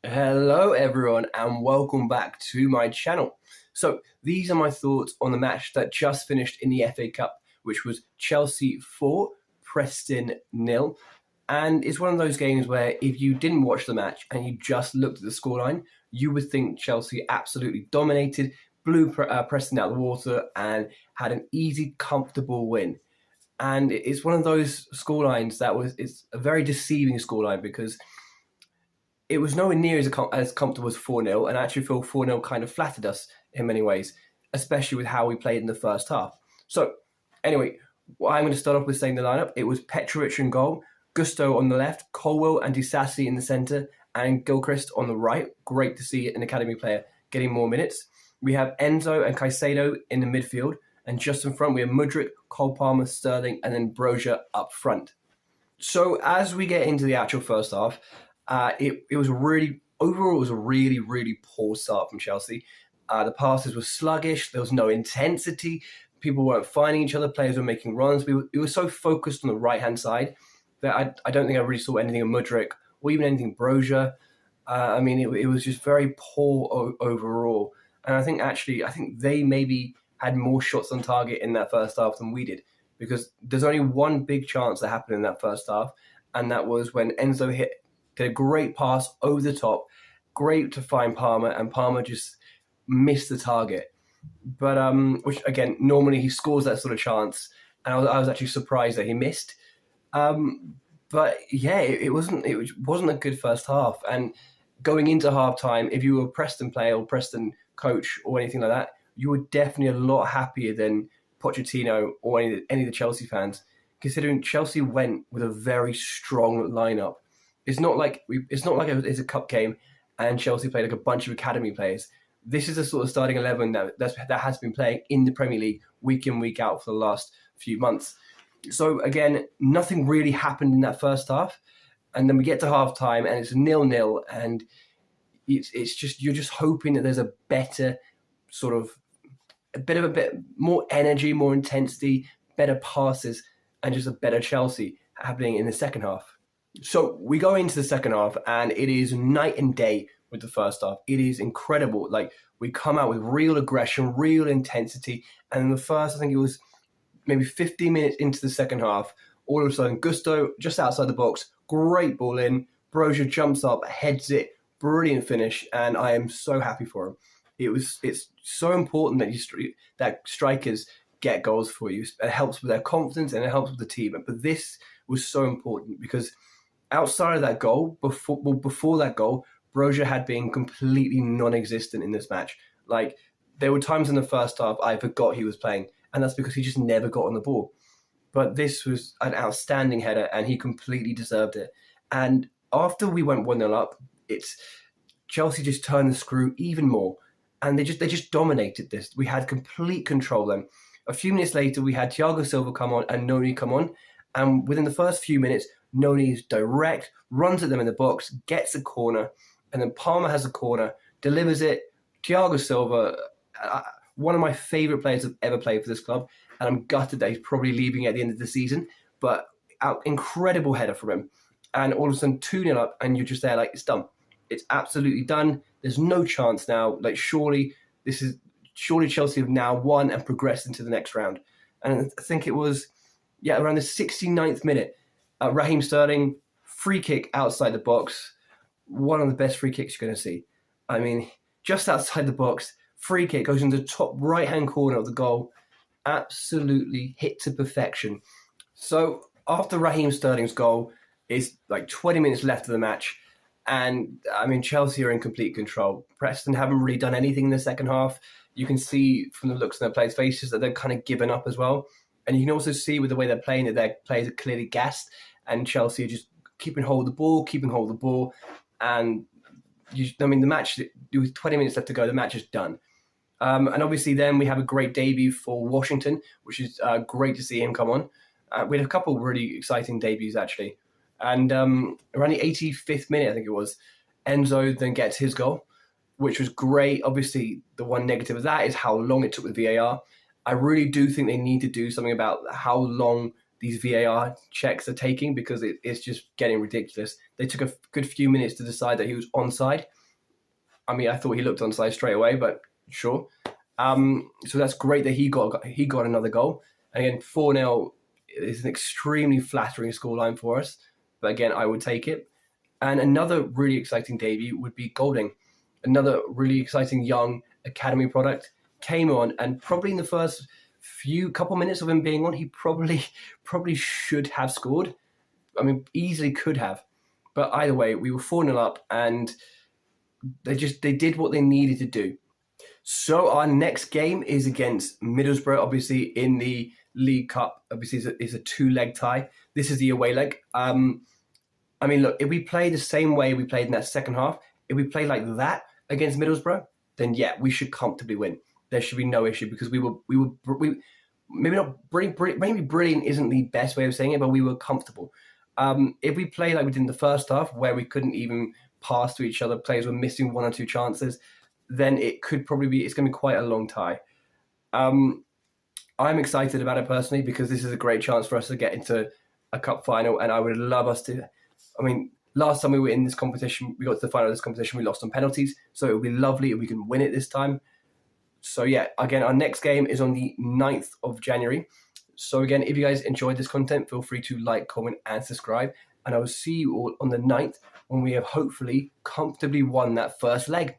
Hello everyone and welcome back to my channel. So these are my thoughts on the match that just finished in the FA Cup, which was Chelsea 4, Preston nil. And it's one of those games where if you didn't watch the match and you just looked at the scoreline, you would think Chelsea absolutely dominated, blew Preston out of the water and had an easy, comfortable win. And it's one of those scorelines it's a very deceiving scoreline because it was nowhere near as comfortable as 4-0, and I actually feel 4-0 kind of flattered us in many ways, especially with how we played in the first half. So, anyway, I'm going to start off with saying the lineup. It was Petrovic in goal, Gusto on the left, Colwell and Disasi in the centre, and Gilchrist on the right. Great to see an academy player getting more minutes. We have Enzo and Caicedo in the midfield, and just in front we have Mudryk, Cole Palmer, Sterling, and then Brozier up front. So as we get into the actual first half, it was overall it was a really poor start from Chelsea. The passes were sluggish. There was no intensity. People weren't finding each other. Players were making runs. We were so focused on the right hand side that I don't think I really saw anything of Mudryk or even anything Brozier. It was just very poor overall. And I think they maybe had more shots on target in that first half than we did, because there's only one big chance that happened in that first half, and that was when Enzo did a great pass over the top, great to find Palmer, and Palmer just missed the target. But which again, normally he scores that sort of chance, and I was actually surprised that he missed. But yeah, it wasn't a good first half. And going into halftime, if you were a Preston player or Preston coach or anything like that, you were definitely a lot happier than Pochettino or any of the Chelsea fans, considering Chelsea went with a very strong lineup. It's not like it's a cup game and Chelsea played like a bunch of academy players. This is a sort of starting 11 that has been playing in the Premier League week in, week out for the last few months. So again, nothing really happened in that first half. And then we get to half time and it's 0-0, and it's just, you're just hoping that there's a better sort of, a bit more energy, more intensity, better passes, and just a better Chelsea happening in the second half. So we go into the second half and it is night and day with the first half. It is incredible. Like, we come out with real aggression, real intensity. And in the first, I think it was maybe 15 minutes into the second half, all of a sudden, Gusto just outside the box, great ball in. Brozier jumps up, heads it, brilliant finish. And I am so happy for him. It's so important that strikers get goals for you. It helps with their confidence and it helps with the team. But this was so important because outside of that goal, before that goal, Brozier had been completely non-existent in this match. Like, there were times in the first half I forgot he was playing, and that's because he just never got on the ball. But this was an outstanding header, and he completely deserved it. And after we went 1-0 up, Chelsea just turned the screw even more, and they just dominated this. We had complete control then. A few minutes later, we had Thiago Silva come on and Noni come on, and within the first few minutes, Noni is direct, runs at them in the box, gets a corner, and then Palmer has a corner, delivers it. Thiago Silva, one of my favourite players I've ever played for this club, and I'm gutted that he's probably leaving at the end of the season, but incredible header from him. And all of a sudden, 2-0 up, and you're just there like, it's done. It's absolutely done. There's no chance now. Like, surely Chelsea have now won and progressed into the next round. And I think it was, around the 69th minute, Raheem Sterling, free kick outside the box. One of the best free kicks you're going to see. I mean, just outside the box, free kick goes into the top right-hand corner of the goal. Absolutely hit to perfection. So after Raheem Sterling's goal, it's like 20 minutes left of the match. And I mean, Chelsea are in complete control. Preston haven't really done anything in the second half. You can see from the looks on their players' faces that they're kind of given up as well. And you can also see with the way they're playing that their players are clearly gassed, and Chelsea are just keeping hold of the ball. And the match, with 20 minutes left to go, the match is done. And obviously then we have a great debut for Washington, which is great to see him come on. We had a couple of really exciting debuts, actually. And around the 85th minute, I think it was, Enzo then gets his goal, which was great. Obviously, the one negative of that is how long it took with VAR. I really do think they need to do something about how long these VAR checks are taking, because it's just getting ridiculous. They took a good few minutes to decide that he was onside. I mean, I thought he looked onside straight away, but sure. So that's great that he got another goal. And again, 4-0 is an extremely flattering scoreline for us. But again, I would take it. And another really exciting debut would be Golding. Another really exciting young academy product. Came on, and probably in the first couple minutes of him being on, he probably should have scored. I mean, easily could have. But either way, we were 4-0 up, and they did what they needed to do. So our next game is against Middlesbrough, obviously in the League Cup. Obviously, it's a 2-leg tie. This is the away leg. I mean, look, if we play the same way we played in that second half, if we play like that against Middlesbrough, then yeah, we should comfortably win. There should be no issue, because we maybe not brilliant, maybe brilliant isn't the best way of saying it, but we were comfortable. If we play like we did in the first half, where we couldn't even pass to each other, players were missing 1 or 2 chances, then it's going to be quite a long tie. I'm excited about it personally, because this is a great chance for us to get into a cup final, and I would love us to. I mean, last time we were in this competition, we got to the final of this competition, we lost on penalties, so it would be lovely if we can win it this time. So yeah, again, our next game is on the 9th of January. So again, if you guys enjoyed this content, feel free to like, comment, and subscribe. And I will see you all on the 9th, when we have hopefully comfortably won that first leg.